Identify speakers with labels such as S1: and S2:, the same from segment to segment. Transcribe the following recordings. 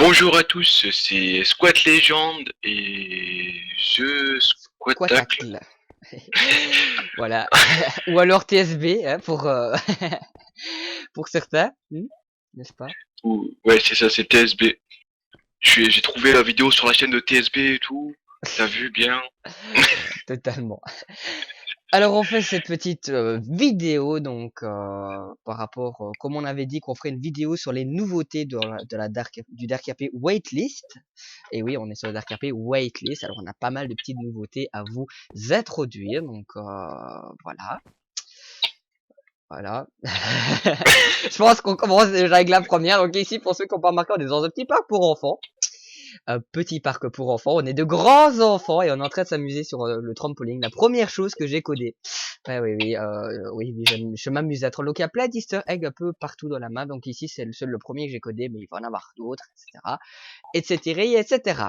S1: Bonjour à tous, c'est Squat Legend et je squattacle.
S2: Quatacle. Voilà. Ou alors TSB, hein, pour, pour certains, n'est-ce pas?
S1: Ouais, c'est ça, c'est TSB. J'ai trouvé la vidéo sur la chaîne de TSB et tout. T'as vu bien?
S2: Totalement. Alors on fait cette petite vidéo donc par rapport, comme on avait dit qu'on ferait une vidéo sur les nouveautés du Dark RP Waitlist. Et oui, on est sur le Dark RP Waitlist. Alors on a pas mal de petites nouveautés à vous introduire. Donc voilà. Voilà. Je pense qu'on commence déjà avec la première. Donc ici, pour ceux qui n'ont pas remarqué, on est dans un petit parc pour enfants. Un petit parc pour enfants. On est de grands enfants et on est en train de s'amuser sur le trampoline. La première chose que j'ai codée. Ouais, oui, je m'amuse à trop. Donc il y a plein d'easter eggs un peu partout dans la map. Donc ici, c'est le premier que j'ai codé, mais il va en avoir d'autres, etc. Etc. etc.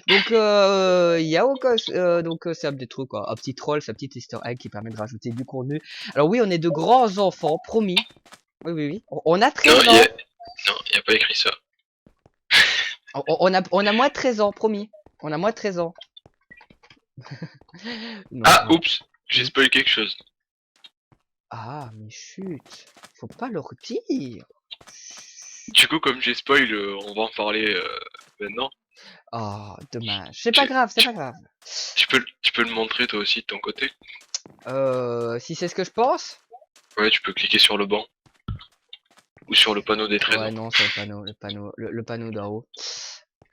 S2: Donc il y a aucun donc c'est un des trucs quoi, un petit troll, c'est un petit easter egg qui permet de rajouter du contenu. Alors oui, on est de grands enfants, promis. Oui. On a
S1: Non,
S2: 13 ans.
S1: non, y a pas écrit ça.
S2: On a moins de 13 ans, promis. On a moins de 13 ans. Non,
S1: Ah,
S2: voilà.
S1: oups, j'ai spoilé quelque chose.
S2: Ah, mais chut. Faut pas le redire.
S1: Du coup, comme j'ai spoil, on va en parler maintenant.
S2: Oh, dommage. C'est pas
S1: Tu,
S2: grave, c'est
S1: tu,
S2: pas grave.
S1: tu peux le montrer toi aussi de ton côté.
S2: Si c'est ce que je pense.
S1: Ouais, tu peux cliquer sur le banc ou sur le panneau des 13
S2: Ouais,
S1: ans.
S2: non, sur le panneau d'en haut.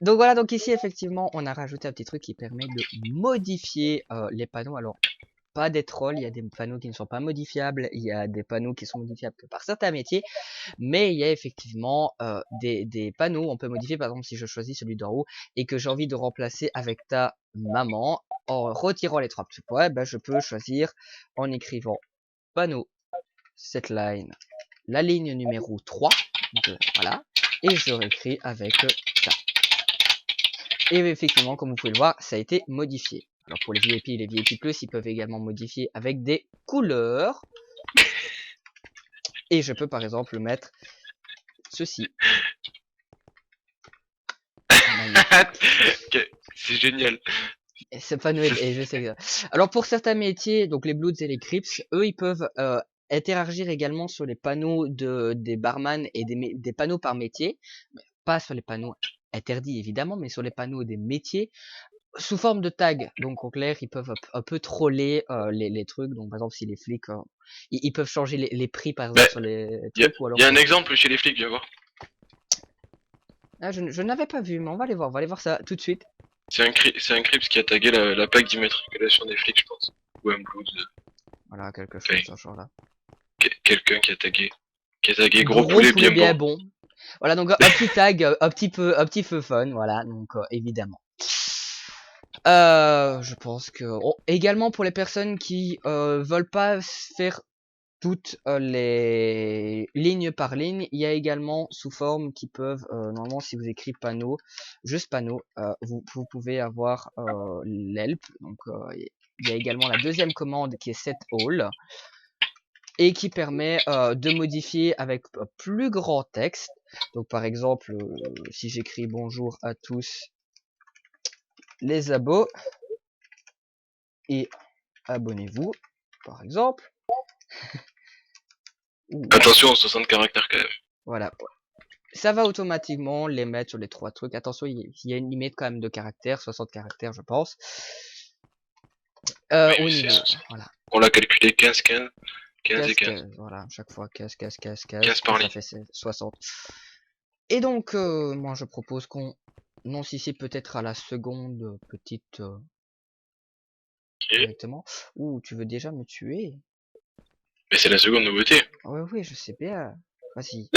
S2: Donc voilà, donc ici effectivement on a rajouté un petit truc qui permet de modifier les panneaux. Alors pas des trolls, il y a des panneaux qui ne sont pas modifiables, il y a des panneaux qui sont modifiables que par certains métiers, mais il y a effectivement des panneaux, on peut modifier par exemple si je choisis celui d'en haut et que j'ai envie de remplacer avec ta maman, en retirant les trois petits points, ben, je peux choisir en écrivant panneau, cette line, la ligne numéro 3, voilà, et je réécris avec ça. Et effectivement, comme vous pouvez le voir, ça a été modifié. Alors pour les VIP et les VIP+, ils peuvent également modifier avec des couleurs. Et je peux par exemple mettre ceci.
S1: C'est génial.
S2: Et c'est pas Noël, et je sais que... Alors pour certains métiers, donc les Bloods et les Crips, eux ils peuvent interagir également sur les panneaux des barman et des panneaux par métier. Pas sur les panneaux interdits évidemment, mais sur les panneaux des métiers. Sous forme de tag, donc en clair, ils peuvent un peu troller les trucs. Donc par exemple, si les flics, ils peuvent changer les prix par
S1: Bah,
S2: exemple sur les
S1: y a,
S2: trucs, ou alors
S1: y a un exemple chez les flics, viens voir.
S2: ah, je n'avais pas vu, mais on va aller voir ça tout de suite.
S1: C'est un Crips qui a tagué la plaque d'immatriculation des flics, je pense. Ou un Blues.
S2: Voilà, quelque chose
S1: Enfin,
S2: dans ce genre-là.
S1: quelqu'un qui a tagué gros
S2: Gros
S1: poulet
S2: poulet
S1: bien bon.
S2: bien bon. Voilà, donc un petit tag, un petit feu fun, voilà, donc évidemment. Je pense que également pour les personnes qui veulent pas faire toutes les lignes par ligne, il y a également sous forme qui peuvent, normalement si vous écrivez panneau, juste panneau, vous pouvez avoir l'help, donc il y a également la deuxième commande qui est set all, et qui permet de modifier avec plus grand texte. Donc par exemple, si j'écris bonjour à tous les abos, et abonnez-vous, par exemple.
S1: Attention, 60 caractères quand même.
S2: Voilà. Ça va automatiquement les mettre sur les trois trucs. Attention, il y a une limite quand même de caractères, 60 caractères, je pense.
S1: Oui,
S2: Au
S1: c'est
S2: niveau, voilà.
S1: on l'a calculé 15, 15, 15 et
S2: 15,
S1: 15.
S2: 15, voilà, chaque fois 15, 15, 15,
S1: 15
S2: 15, et
S1: par
S2: ça
S1: ligne.
S2: fait 60. Et donc, moi je propose qu'on lance ici peut-être à la seconde petite
S1: Et...
S2: directement. Ouh, tu veux déjà me tuer?
S1: Mais c'est la seconde nouveauté.
S2: Ouais, oui, je sais bien. Vas-y.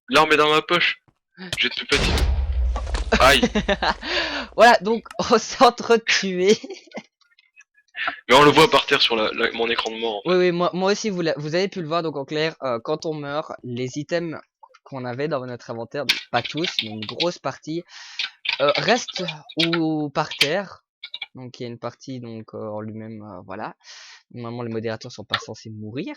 S1: L'arme est dans ma poche. Je te peux pas dire. Aïe.
S2: Voilà, donc on s'entretuer.
S1: Mais on le voit par terre sur mon écran de mort en
S2: Oui,
S1: fait.
S2: oui, moi aussi, vous avez pu le voir, donc en clair, quand on meurt, les items qu'on avait dans notre inventaire, donc pas tous, mais une grosse partie, restent ou par terre. Donc il y a une partie donc en lui-même, voilà. Normalement, les modérateurs sont pas censés mourir.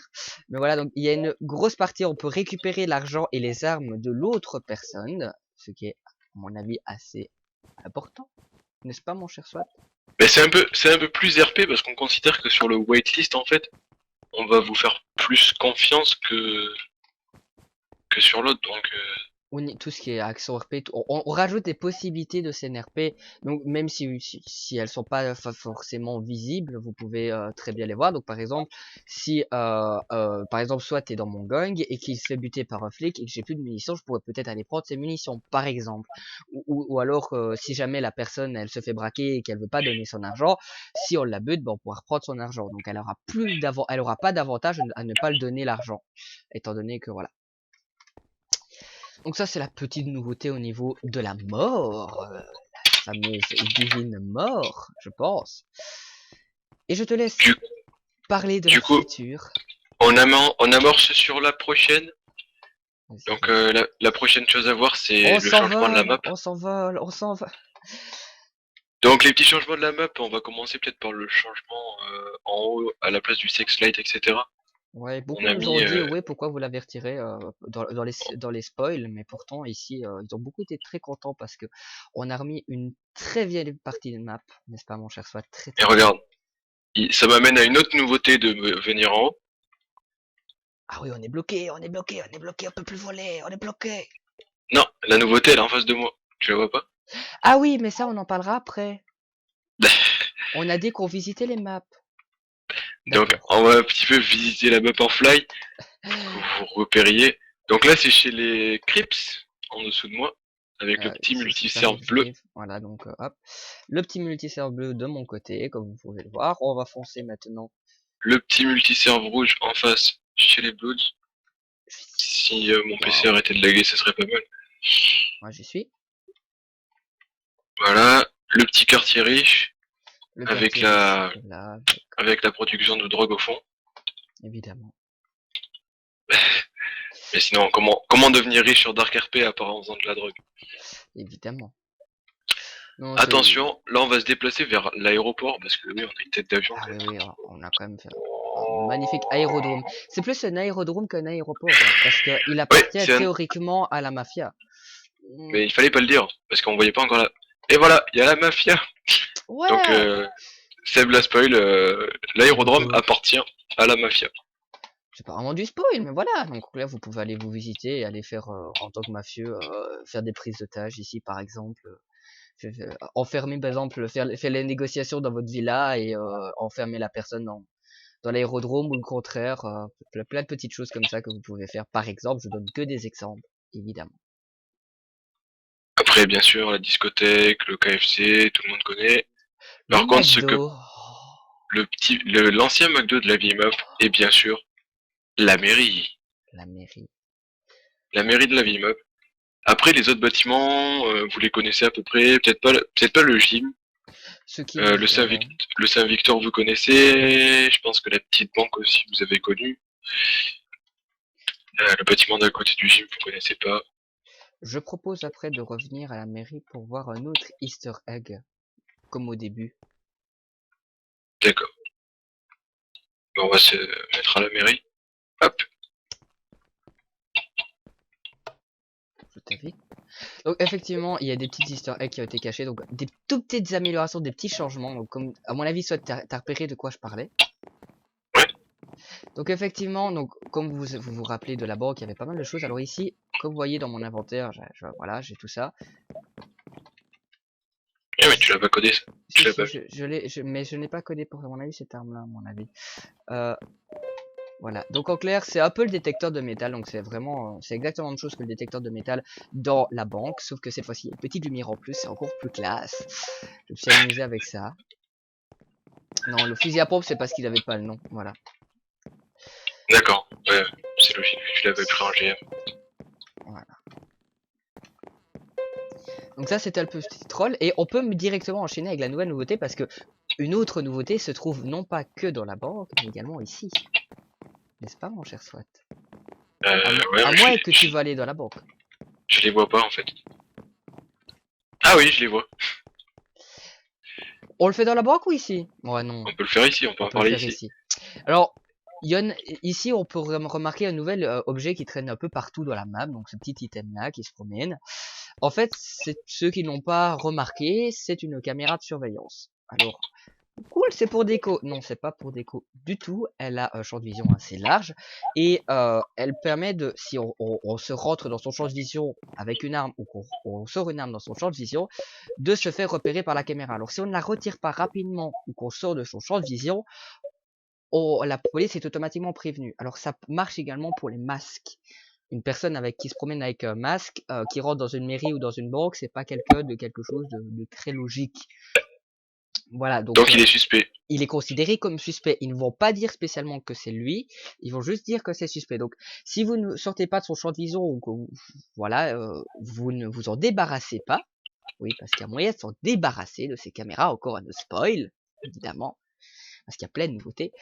S2: Mais voilà, donc il y a une grosse partie, on peut récupérer l'argent et les armes de l'autre personne, ce qui est, à mon avis, assez important. N'est-ce pas, mon cher Swat?
S1: Mais c'est un peu plus RP parce qu'on considère que sur le waitlist, en fait, on va vous faire plus confiance que sur l'autre. Donc,
S2: Tout ce qui est action RP, on rajoute des possibilités de CNRP, donc même si elles sont pas forcément visibles, vous pouvez très bien les voir. Donc par exemple, si par exemple soit t'es dans mon gang et qu'il se fait buter par un flic et que j'ai plus de munitions, je pourrais peut-être aller prendre ses munitions, par exemple. Ou alors si jamais la personne elle se fait braquer et qu'elle veut pas donner son argent, si on la bute, ben, on pourra reprendre son argent. Donc elle aura pas d'avantage à ne pas le donner l'argent, étant donné que voilà. Donc ça c'est la petite nouveauté au niveau de la mort, la fameuse divine mort, je pense. Et je te laisse
S1: du,
S2: parler de
S1: du
S2: la
S1: coup,
S2: future.
S1: on amorce sur la prochaine. Donc, la prochaine chose à voir, c'est
S2: On
S1: le changement de la
S2: s'envole,
S1: map.
S2: on s'envole, on s'envole.
S1: Donc, les petits changements de la map, on va commencer peut-être par le changement en haut à la place du sex light, etc.
S2: Ouais,
S1: On
S2: beaucoup
S1: a
S2: nous ont
S1: mis
S2: dit ouais pourquoi vous l'avez retiré dans les spoils, mais pourtant ici ils ont beaucoup été très contents parce que on a remis une très vieille partie de map, n'est-ce pas mon cher Soit très
S1: et
S2: très vieille.
S1: regarde, ça m'amène à une autre nouveauté de venir en haut.
S2: Ah oui on est bloqué, on est bloqué, on est bloqué, on peut plus voler, on est bloqué.
S1: Non, la nouveauté, elle est en face de moi. Tu la vois pas?
S2: Ah oui mais ça on en parlera après. On a dit qu'on visitait les maps.
S1: Donc,
S2: D'accord.
S1: on va un petit peu visiter la map en fly pour que vous repériez. Donc là, c'est chez les Crips, en dessous de moi, avec le petit multiserve bleu.
S2: J'arrive. Voilà, donc hop. Le petit multiserve bleu de mon côté, comme vous pouvez le voir. On va foncer maintenant.
S1: Le petit multiserve rouge en face, chez les Bloods. Si mon PC
S2: Waouh.
S1: arrêtait de laguer, ça serait pas mal.
S2: Moi, j'y suis.
S1: Voilà, le petit quartier riche,
S2: Le
S1: avec
S2: quartier riche,
S1: la,
S2: là,
S1: avec la production de drogue au fond.
S2: évidemment.
S1: Mais sinon, comment devenir riche sur Dark RP à part en faisant de la drogue?
S2: Évidemment. Non,
S1: Attention, là on va se déplacer vers l'aéroport, parce que oui, on a une tête d'avion
S2: ah
S1: quand
S2: oui,
S1: même.
S2: oui, on a quand même fait un magnifique aérodrome. C'est plus un aérodrome qu'un aéroport, hein, parce qu'il
S1: Ouais,
S2: appartient théoriquement à la mafia. Hmm,
S1: mais il fallait pas le dire, parce qu'on voyait pas encore la... Et voilà, il y a la mafia. Donc,
S2: ouais!
S1: Seb la spoil, l'aérodrome appartient à la mafia.
S2: C'est pas vraiment du spoil, mais voilà. Donc là, vous pouvez aller vous visiter et aller faire, en tant que mafieux, faire des prises d'otages ici, par exemple. Enfermer, par exemple, faire les négociations dans votre villa et enfermer la personne dans l'aérodrome ou le contraire. Plein de petites choses comme ça que vous pouvez faire. Par exemple, je donne que des exemples, évidemment.
S1: Après, bien sûr, la discothèque, le KFC, tout le monde connaît.
S2: Le
S1: Par contre, ce que
S2: McDo,
S1: l'ancien McDo de la vieille meuf, et bien sûr, la mairie.
S2: la mairie.
S1: La mairie de la vieille meuf. Après, les autres bâtiments, vous les connaissez à peu près. Peut-être pas le gym.
S2: Ce qui
S1: Euh, le
S2: nous,
S1: Saint-Vic- le Saint-Victor, vous connaissez. Je pense que la petite banque aussi, vous avez connu. Le bâtiment d'à côté du gym, vous connaissez pas.
S2: je propose après de revenir à la mairie pour voir un autre Easter egg, comme au début.
S1: D'accord. Bon, on va se mettre à la mairie. Hop.
S2: Je t'invite. Donc effectivement, il y a des petits easter eggs qui ont été cachés, donc des toutes petites améliorations, des petits changements. Donc comme à mon avis, soit t'as repéré de quoi je parlais.
S1: Ouais.
S2: Donc effectivement, donc comme vous rappelez de la banque, il y avait pas mal de choses. Alors ici, comme vous voyez dans mon inventaire, voilà, j'ai tout ça.
S1: Eh, mais tu l'as pas codé, ça. Tu
S2: Si
S1: l'as
S2: si,
S1: pas vu.
S2: mais je n'ai pas codé pour à mon avis cette arme-là, à mon avis. Euh, Voilà, donc en clair, c'est un peu le détecteur de métal, donc c'est vraiment, c'est exactement la même chose que le détecteur de métal dans la banque, sauf que cette fois-ci, il y a une petite lumière en plus, c'est encore plus classe. Je me suis amusé avec ça. Non, le fusil à pompe, c'est parce qu'il avait pas le nom, voilà.
S1: D'accord. Ouais, c'est logique, vu que tu l'avais pris en GM.
S2: Voilà. Donc ça, c'était le petit troll, et on peut directement enchaîner avec la nouvelle nouveauté, parce que une autre nouveauté se trouve non pas que dans la banque, mais également ici. N'est-ce pas, mon cher Swat?
S1: Ouais,
S2: À
S1: mais
S2: moins que tu veux aller dans la banque.
S1: je les vois pas, en fait. Ah oui, je les vois.
S2: On le fait dans la banque ou ici? Ouais, non.
S1: On peut le faire ici, on peut
S2: On
S1: en
S2: peut le
S1: parler
S2: faire
S1: ici.
S2: ici. Alors, ici, on peut remarquer un nouvel objet qui traîne un peu partout dans la map, donc ce petit item-là qui se promène. En fait, ceux qui n'ont pas remarqué, c'est une caméra de surveillance. Alors, cool, c'est pour déco. Non, c'est pas pour déco du tout. Elle a un champ de vision assez large et elle permet de, si on se rentre dans son champ de vision avec une arme ou qu'on sort une arme dans son champ de vision, de se faire repérer par la caméra. Alors, si on ne la retire pas rapidement ou qu'on sort de son champ de vision, la police est automatiquement prévenue. Alors, ça marche également pour les masques. Une personne qui se promène avec un masque, qui rentre dans une mairie ou dans une banque, c'est pas quelqu'un de quelque chose de très logique. Voilà, donc
S1: il est suspect.
S2: il est considéré comme suspect. Ils ne vont pas dire spécialement que c'est lui, ils vont juste dire que c'est suspect. Donc, si vous ne sortez pas de son champ de vision ou que voilà, vous ne vous en débarrassez pas, oui, parce qu'il y a moyen de s'en débarrasser de ces caméras, encore un spoil, évidemment, parce qu'il y a plein de nouveautés.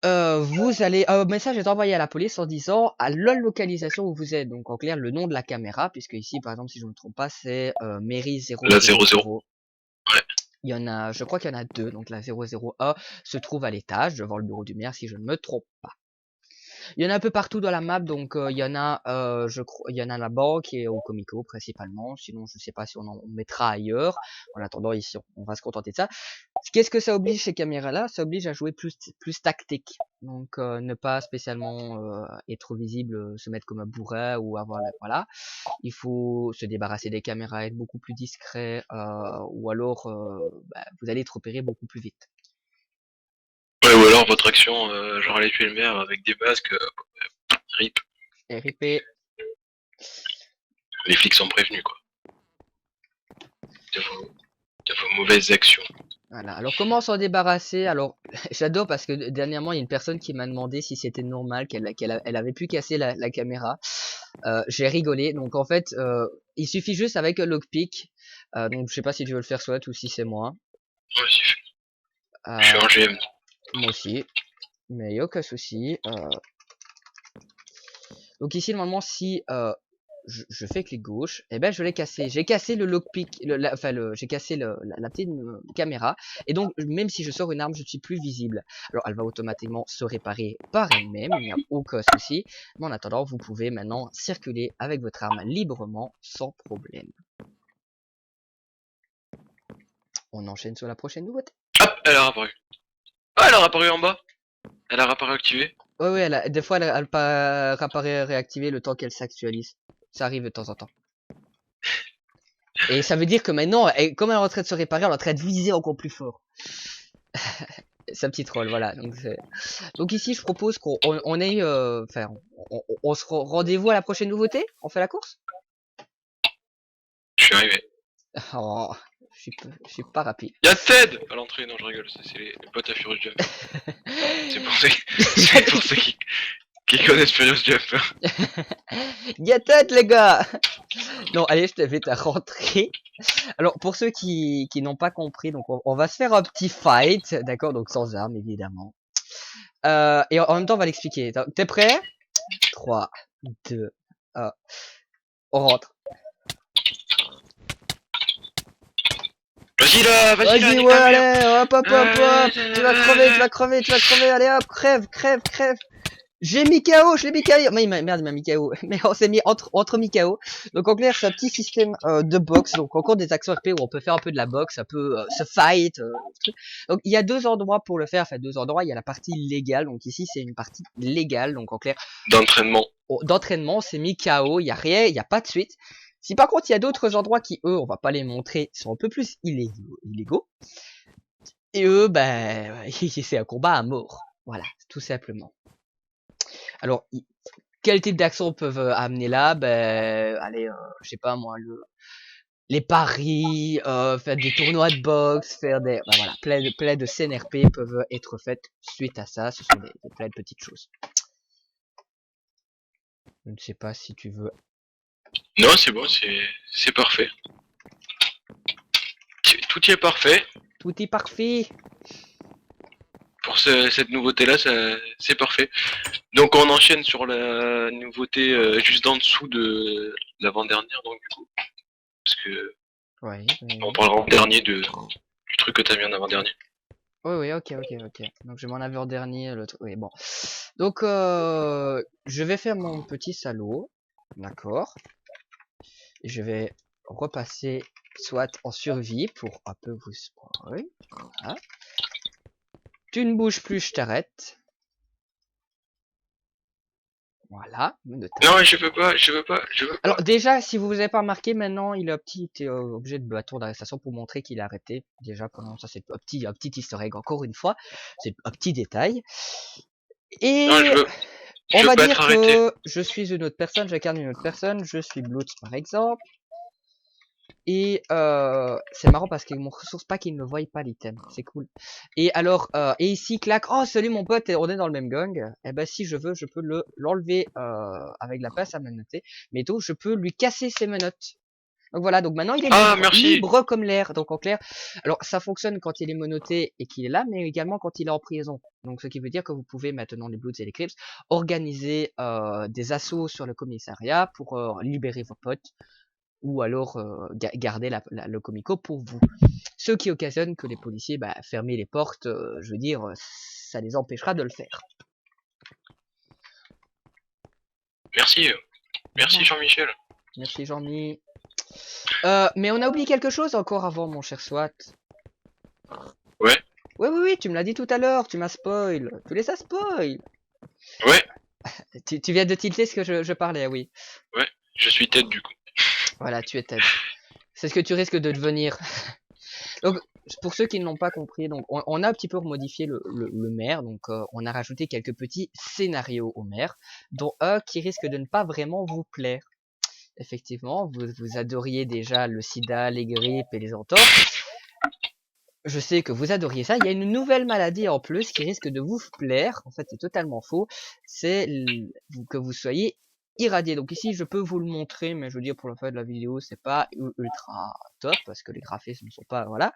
S2: Vous allez, un message est envoyé à la police en disant à la localisation où vous êtes. Donc, en clair, le nom de la caméra, puisque ici, par exemple, si je ne me trompe pas, c'est mairie 000.
S1: La 00. Ouais.
S2: Il y en a, je crois qu'il y en a deux. Donc, la 001 se trouve à l'étage, devant le bureau du maire, si je ne me trompe pas. Il y en a un peu partout dans la map, donc il y en a, je crois, il y en a à la banque et au Comico principalement. Sinon, je sais pas si on en mettra ailleurs. En attendant, ici, on va se contenter de ça. Qu'est-ce que ça oblige ces caméras-là? Ça oblige à jouer plus tactique. Donc, ne pas spécialement être visible, se mettre comme un bourrin ou avoir, voilà. Il faut se débarrasser des caméras, être beaucoup plus discret, ou alors, vous allez être repéré beaucoup plus vite.
S1: Ouais, ou alors votre action, genre aller tuer le maire avec des masques, RIP.
S2: RIP.
S1: Les flics sont prévenus, quoi. De vos mauvaises actions.
S2: Voilà. Alors comment s'en débarrasser? Alors j'adore parce que dernièrement il y a une personne qui m'a demandé si c'était normal qu'elle avait pu casser la caméra. J'ai rigolé. Donc en fait il suffit juste avec un lockpick. Donc je sais pas si tu veux le faire soit ou si c'est moi.
S1: Ouais, si, je suis un GM.
S2: Moi aussi. Mais y a aucun souci. Donc ici normalement si je fais clic gauche, et ben je l'ai cassé. J'ai cassé le lockpick, j'ai cassé la petite caméra, et donc même si je sors une arme, je ne suis plus visible. Alors elle va automatiquement se réparer par elle-même, il n'y a aucun souci. Mais en attendant, vous pouvez maintenant circuler avec votre arme librement, sans problème. On enchaîne sur la prochaine nouveauté.
S1: Hop, elle a réapparu. Ah, elle a réapparu en bas. Elle a réapparu activée.
S2: Ouais, des fois elle réapparaît réactivée le temps qu'elle s'actualise. Ça arrive de temps en temps. Et ça veut dire que maintenant, comme elle est en train de se réparer, elle est en train de viser encore plus fort. Sa petite rôle, voilà. Donc ici, je propose qu'on ait, on se rendez-vous à la prochaine nouveauté. On fait la course.
S1: Je suis arrivé.
S2: Oh, je suis pas rapide.
S1: Y'a Ted à l'entrée. Non, je rigole. C'est les potes à Furious Jump. C'est pour ceux qui connaissent Furious Jump.
S2: Y'a tête, les gars. Non, allez, je t'invite à rentrer. Alors, pour ceux qui n'ont pas compris, donc on va se faire un petit fight, d'accord, donc sans armes, évidemment. Et en même temps, on va l'expliquer. T'es prêt? 3, 2, 1. On rentre.
S1: Vas-y là,
S2: Vas-y, ouais, allez, hop, tu vas crever, allez hop, crève. J'ai mis KO, je l'ai mis KO. Mais merde, il m'a mis KO. Mais on s'est mis entre mis KO. Donc en clair, c'est un petit système de boxe. Donc encore des actions RP où on peut faire un peu de la boxe, un peu se fight. Donc il y a deux endroits pour le faire. Enfin deux endroits. Il y a la partie légale. Donc ici c'est une partie légale. Donc en clair.
S1: D'entraînement.
S2: D'entraînement, c'est mis KO. Il y a rien, il y a pas de suite. Si par contre il y a d'autres endroits qui eux, on va pas les montrer, sont un peu plus illégaux. Et eux, c'est un combat à mort. Voilà, tout simplement. Alors, quel type d'actions peuvent amener là? Allez, je sais pas moi, les paris, faire des tournois de boxe, faire des, voilà, plein de CNRP peuvent être faites suite à ça. Ce sont plein de petites choses. Je ne sais pas si tu veux.
S1: Non, c'est bon, c'est parfait. Tout y est parfait.
S2: Tout est parfait.
S1: Pour cette nouveauté-là, c'est parfait. Donc on enchaîne sur la nouveauté juste en dessous de l'avant-dernière, donc du coup. Parce que
S2: Ouais.
S1: on parlera en dernier du truc que t'as mis en avant-dernier.
S2: Oui, oui, ok. Donc je m'en avais en dernier, le truc. Oui, bon. Donc je vais faire mon petit salaud, d'accord. Et je vais repasser soit en survie pour un peu vous spoil. Voilà. Tu ne bouges plus, je t'arrête. Voilà, de
S1: Non,
S2: taille.
S1: je veux
S2: Alors
S1: pas.
S2: déjà, si vous avez pas remarqué, maintenant il est un petit objet de bâton d'arrestation pour montrer qu'il a arrêté. Déjà, comment ça, c'est un petit easter egg. Encore une fois, c'est un petit détail.
S1: Non,
S2: Et on
S1: je veux
S2: va
S1: pas être
S2: dire
S1: arrêté.
S2: que je suis une autre personne, j'incarne une autre personne, je suis Bloods par exemple. Et c'est marrant parce que mon ressource pack il ne voit pas l'item, c'est cool. Et alors, et ici clac, oh salut mon pote, on est dans le même gang. Eh ben si je veux, je peux l'enlever avec la place à menotter. Mais donc je peux lui casser ses menottes. Donc voilà, donc maintenant il est
S1: Ah,
S2: libre,
S1: merci.
S2: libre comme l'air. Donc en clair, alors ça fonctionne quand il est menotté et qu'il est là, mais également quand il est en prison. Donc ce qui veut dire que vous pouvez maintenant les Bloods et les Crips organiser des assauts sur le commissariat pour libérer vos potes ou alors garder le comico pour vous. Ce qui occasionne que les policiers fermer les portes, je veux dire, ça les empêchera de le faire.
S1: Merci. Merci
S2: Voilà.
S1: Jean-Michel.
S2: Merci Jean-Mi. Mais on a oublié quelque chose encore avant, mon cher Swat.
S1: Ouais,
S2: Oui, tu me l'as dit tout à l'heure, tu m'as spoil. Tu laisses à spoil.
S1: ouais,
S2: Tu viens de tilter ce que je parlais, oui.
S1: ouais. Je suis tête du coup.
S2: Voilà, tu es Ted. C'est ce que tu risques de devenir. Donc, pour ceux qui ne l'ont pas compris, donc on a un petit peu remodifié le maire, donc on a rajouté quelques petits scénarios au maire, dont un qui risque de ne pas vraiment vous plaire. Effectivement, vous adoriez déjà le sida, les grippes et les entorses. Je sais que vous adoriez ça. Il y a une nouvelle maladie en plus qui risque de vous plaire. En fait, c'est totalement faux. C'est que vous soyez irradié. Donc ici, je peux vous le montrer, mais je veux dire, pour la fin de la vidéo, c'est pas ultra top parce que les graphismes ne sont pas, voilà.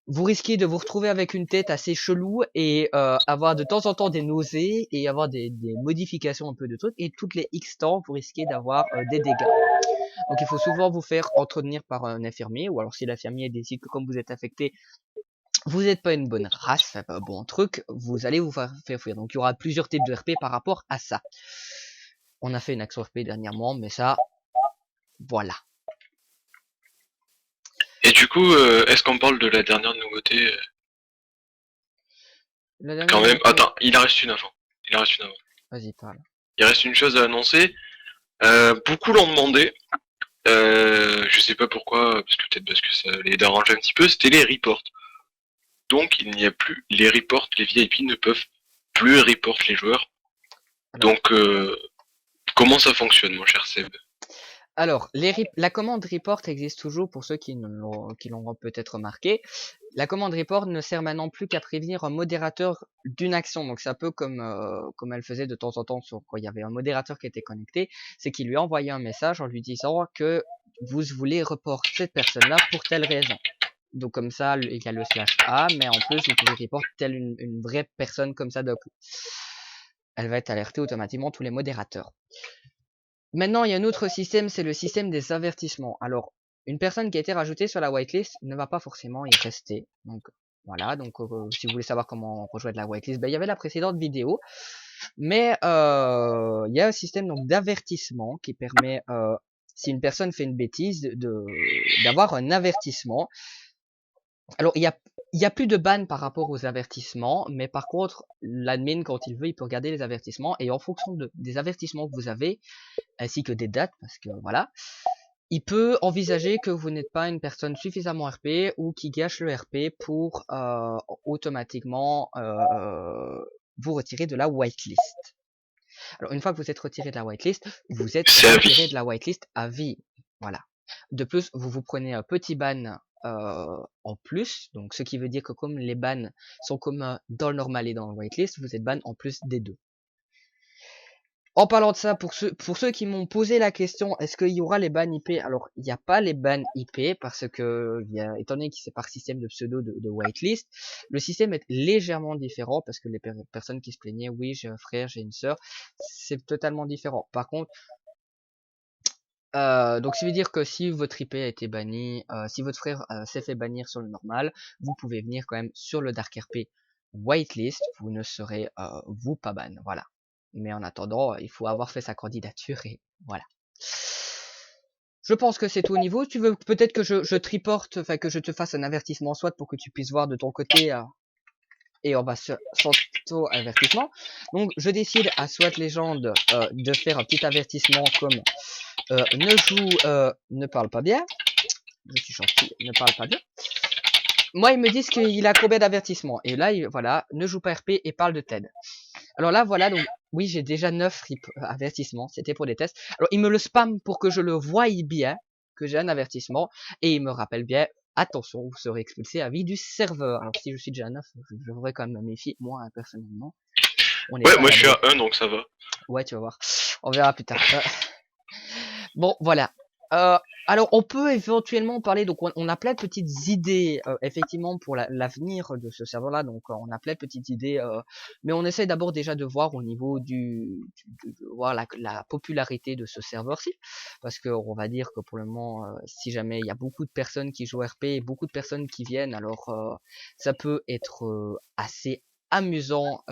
S2: Vous risquez de vous retrouver avec une tête assez chelou et avoir de temps en temps des nausées et avoir des modifications un peu de trucs. Et toutes les X temps, vous risquez d'avoir des dégâts. Donc il faut souvent vous faire entretenir par un infirmier, ou alors si l'infirmier décide que comme vous êtes affecté, vous n'êtes pas une bonne race, enfin, pas un bon truc, vous allez vous faire fuir. Donc il y aura plusieurs types de RP par rapport à ça. On a fait une action RP dernièrement, mais ça, voilà.
S1: Et du coup, est-ce qu'on parle de la dernière nouveauté
S2: La dernière
S1: quand même?
S2: nouveauté,
S1: Attends, il en reste une avant. Il en reste une avant.
S2: vas-y parle.
S1: Il reste une chose à annoncer. Beaucoup l'ont demandé. Je sais pas pourquoi, parce que peut-être parce que ça les dérange un petit peu, c'était les reports. Donc il n'y a plus les reports, les VIP ne peuvent plus report les joueurs.
S2: Alors,
S1: Donc comment ça fonctionne, mon cher Seb?
S2: alors la commande report existe toujours pour ceux qui l'ont peut-être remarqué. La commande report ne sert maintenant plus qu'à prévenir un modérateur d'une action. Donc c'est un peu comme elle faisait de temps en temps quand il y avait un modérateur qui était connecté, c'est qu'il lui envoyait un message en lui disant que vous voulez report cette personne-là pour telle raison. Donc comme ça, il y a le slash A, mais en plus vous pouvez report telle une vraie personne comme ça. Donc elle va être alertée automatiquement tous les modérateurs. Maintenant, il y a un autre système, c'est le système des avertissements. Alors, une personne qui a été rajoutée sur la whitelist ne va pas forcément y rester. Donc, voilà. Donc, si vous voulez savoir comment rejoindre la whitelist, il y avait la précédente vidéo. Mais il y a un système donc d'avertissement qui permet, si une personne fait une bêtise, d'avoir un avertissement. Alors, il y a plus de ban par rapport aux avertissements, mais par contre, l'admin, quand il veut, il peut regarder les avertissements, et en fonction des avertissements que vous avez, ainsi que des dates, parce que voilà, il peut envisager que vous n'êtes pas une personne suffisamment RP ou qui gâche le RP pour automatiquement vous retirer de la whitelist. Alors une fois que vous êtes retiré de la whitelist, vous êtes
S1: C'est à
S2: retiré de
S1: vie.
S2: la whitelist à vie. Voilà. De plus, vous prenez un petit ban en plus, donc ce qui veut dire que comme les bans sont communs dans le normal et dans le whitelist, vous êtes ban en plus des deux. En parlant de ça, pour ceux qui m'ont posé la question, est-ce qu'il y aura les bans IP? Alors, il n'y a pas les bans IP parce que, étant donné que c'est par système de pseudo de whitelist, le système est légèrement différent parce que les personnes qui se plaignaient, oui, j'ai un frère, j'ai une sœur, c'est totalement différent. Par contre, Donc ça veut dire que si votre IP a été banni, si votre frère s'est fait bannir sur le normal, vous pouvez venir quand même sur le Dark RP whitelist, vous ne serez vous pas ban, voilà. Mais en attendant, il faut avoir fait sa candidature et voilà. Je pense que c'est tout au niveau. Tu veux peut-être que je te reporte, enfin que je te fasse un avertissement soit pour que tu puisses voir de ton côté et on va s'auto-avertissement. Donc je décide à Soit Légende de faire un petit avertissement comme ne parle pas bien. Je suis gentil, ne parle pas bien. Moi, ils me disent qu'il a combien d'avertissements. Et là, voilà, ne joue pas RP et parle de TED. Alors là, voilà, donc oui, j'ai déjà 9 avertissements. C'était pour des tests. Alors, il me le spam pour que je le voie bien, que j'ai un avertissement. Et il me rappelle bien, attention, vous serez expulsé à vie du serveur. Alors, si je suis déjà à 9, je devrais quand même me méfier, moi, personnellement. On n'est
S1: Ouais,
S2: pas à
S1: moi je suis
S2: l'abri.
S1: à 1, donc ça va.
S2: Ouais, tu vas voir. On verra plus tard. Bon, voilà. Alors, on peut éventuellement parler, donc on a plein de petites idées, effectivement, pour l'avenir de ce serveur-là, donc on a plein de petites idées, mais on essaie d'abord déjà de voir au niveau de voir la popularité de ce serveur-ci, parce que on va dire que pour le moment, si jamais il y a beaucoup de personnes qui jouent RP, et beaucoup de personnes qui viennent, alors ça peut être assez amusant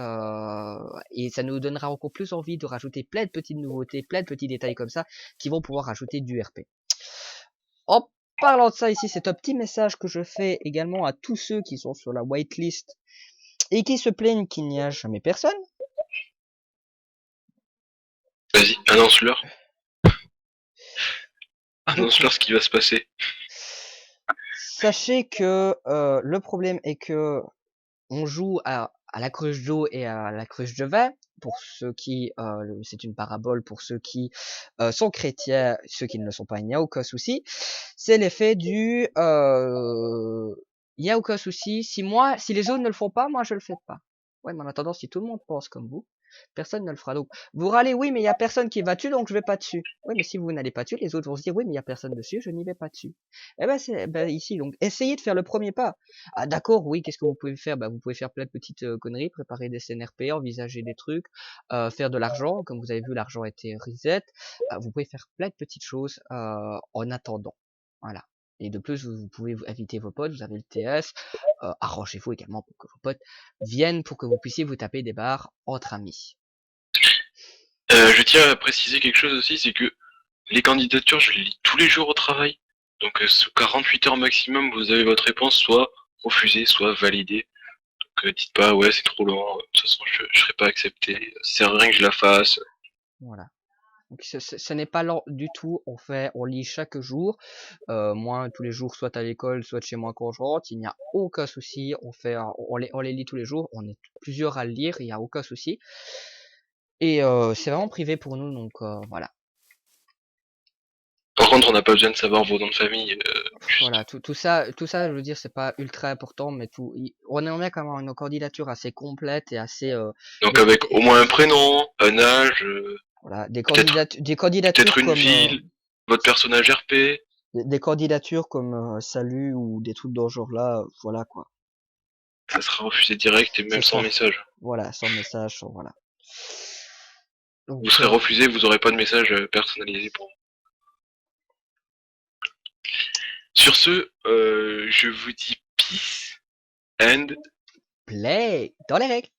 S2: et ça nous donnera encore plus envie de rajouter plein de petites nouveautés, plein de petits détails comme ça qui vont pouvoir rajouter du RP. En parlant de ça ici, c'est un petit message que je fais également à tous ceux qui sont sur la whitelist et qui se plaignent qu'il n'y a jamais personne.
S1: Vas-y, annonce-leur.
S2: De quoi?
S1: Annonce-leur ce qui va se passer.
S2: Sachez que le problème est que on joue à la cruche d'eau et à la cruche de vin. Pour ceux qui, c'est une parabole pour ceux qui sont chrétiens, ceux qui ne le sont pas, il n'y a aucun souci. C'est l'effet du, il n'y a aucun souci. Si les autres ne le font pas, moi je le fais pas. Ouais, mais en attendant, si tout le monde pense comme vous, personne ne le fera. Donc, vous râlez, oui, mais il y a personne qui va dessus, donc je vais pas dessus. Oui, mais si vous n'allez pas dessus, les autres vont se dire, oui, mais il y a personne dessus, je n'y vais pas dessus. Eh ben, c'est ici. Donc, essayez de faire le premier pas. Ah, d'accord, oui, qu'est-ce que vous pouvez faire? Bah, vous pouvez faire plein de petites conneries, préparer des CNRP, envisager des trucs, faire de l'argent. Comme vous avez vu, l'argent a été reset. Vous pouvez faire plein de petites choses en attendant. Voilà. Et de plus, vous pouvez inviter vos potes, vous avez le TS, arrangez-vous également pour que vos potes viennent pour que vous puissiez vous taper des barres entre amis.
S1: Je tiens à préciser quelque chose aussi, c'est que les candidatures, je les lis tous les jours au travail. Donc sous 48 heures maximum, vous avez votre réponse soit refusée, soit validée. Donc dites pas ouais c'est trop lent, de toute façon je serai pas accepté, ça sert à rien que je la fasse.
S2: Voilà. Donc ce n'est pas lent du tout, on lit chaque jour, moi tous les jours, soit à l'école, soit chez moi quand je rentre, il n'y a aucun souci, on les lit tous les jours, on est plusieurs à le lire, il n'y a aucun souci. Et c'est vraiment privé pour nous, donc voilà.
S1: Par contre on n'a pas besoin de savoir vos noms de famille, juste.
S2: Voilà, tout ça, je veux dire, c'est pas ultra important, mais on aimerait bien quand même une candidature assez complète et assez,
S1: Donc
S2: des,
S1: avec au moins un prénom, un âge,
S2: voilà,
S1: peut-être
S2: des
S1: peut-être
S2: candidatures
S1: une
S2: comme,
S1: ville, votre personnage RP,
S2: des candidatures comme salut ou des trucs dans ce genre-là, voilà quoi.
S1: ça sera refusé direct et
S2: Ce
S1: même sans
S2: sera,
S1: message.
S2: voilà, sans message, voilà.
S1: Vous
S2: Donc,
S1: serez refusé, vous aurez pas de message personnalisé pour vous. Sur ce, je vous dis peace and
S2: play dans les règles.